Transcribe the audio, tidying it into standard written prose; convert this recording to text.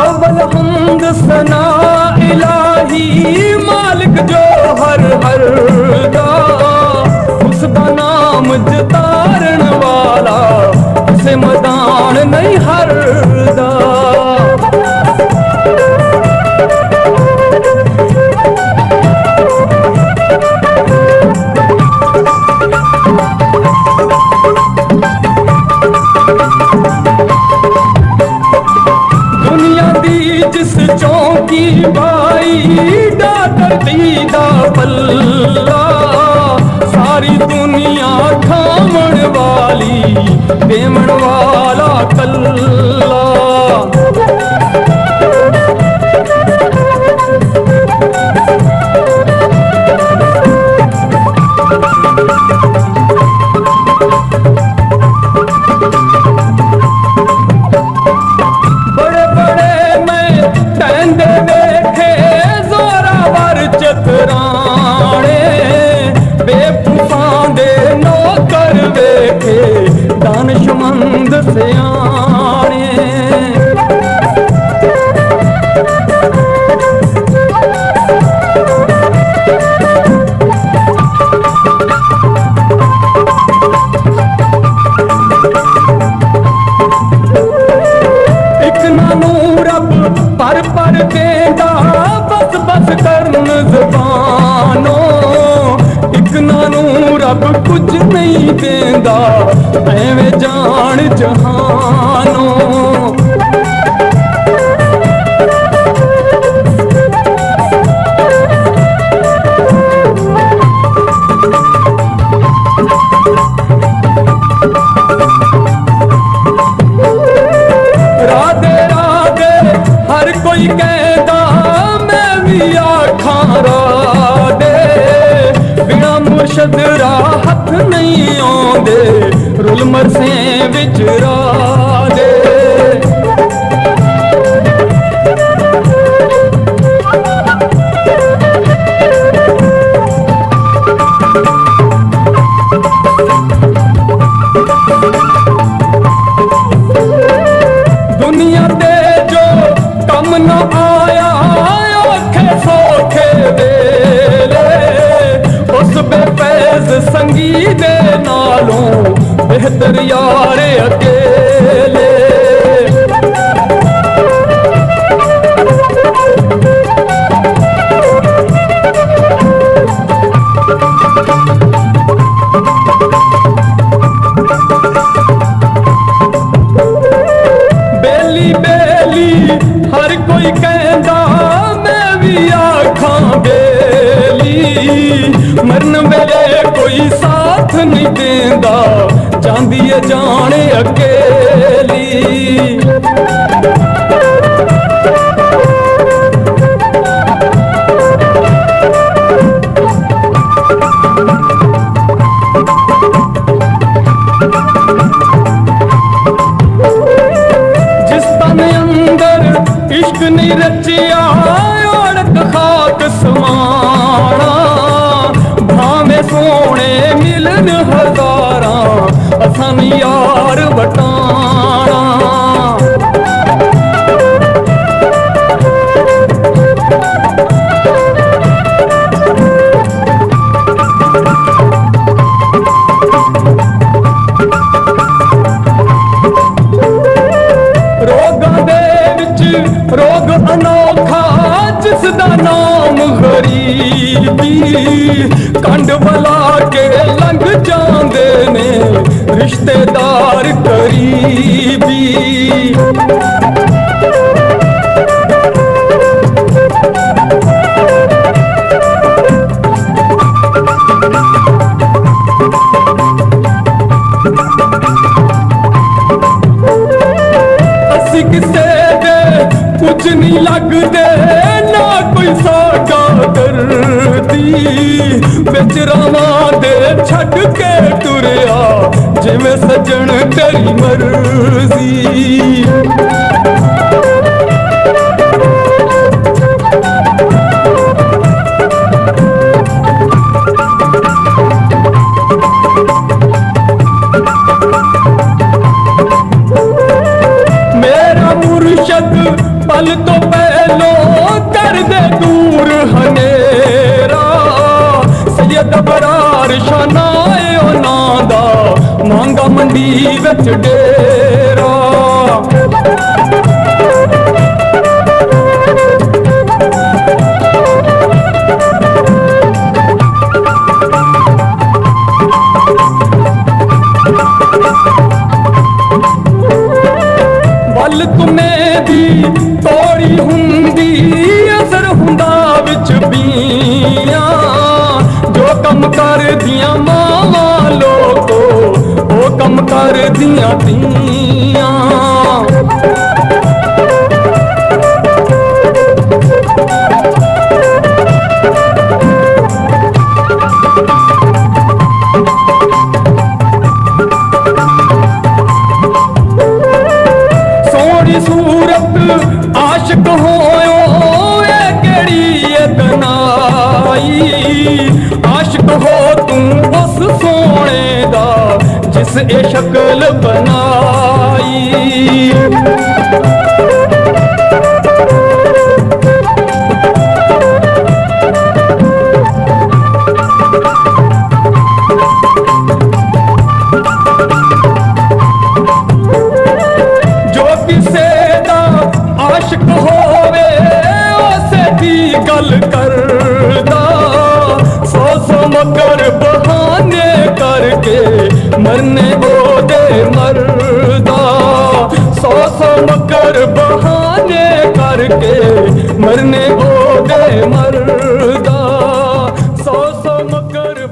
अव्वल हमद सना इलाही मालिक जो हर हर दा, उसदा नाम जतारण वाला उसे मैदान नहीं हरदा। जिस चौकी बाई डाकर दीदा पल्ला, सारी दुनिया खामण वाली देवण वाला कल्ला। दानिशमंद सियाने एक नानू रब पर देंदा बस बस करन ज़बानों, एक नानू रब कुछ नहीं देंदा एवें जान जहानों। राधे राधे हर कोई कहदा मैं भी आखां राधे, बिना मुर्शद राहत नहीं आंदे रुल मरसे विच राधे। दुनिया दे जो कम न आया औखे सौखे वेले, उस बेफैज संगी दे नालों बेहतर यार अकेले। बेली बेली हर कोई कहता मैं भी आखां बेली, मरन वेले कोई साथ नहीं देंदा जांदी है जाने अकेली। इश्क नहीं रचिया औरत खाक समाना, भावे सोने मिलन हजारा असन यार बटाना। रोग अनोखा जिसदा नाम गरीबी, कंड बला के लंघ जांदे ने रिश्तेदार करीबी। असी किसे कुछ नहीं लगदे ना कोई साका करदी, बिच रावां दे छड़ के टुरिया जिवें सजन तेरी मर्जी। मेरा मुर्शद पल तो पहलो कर दे दूर हनेरा सैयद बरार शानाए ओ नादा मांगा मंडी विच डेरा बल तुम्हें दी तोड़ी हुंदी असर हुंदा विच बीया जो कम कर दिया मावा लोको वो कम कर दिया तिया सूरत आशिक होयो ए केड़ी दनाई आशिक हो तू उस सोने दा जिस ए शक्ल बनाई आशिक होवे उसे दी गल करदा सौ सौ मगर बहाने करके मरने ओदे मरदा सौ सौ मगर बहाने करके मरने ओदे मरदा सौ सौ मगर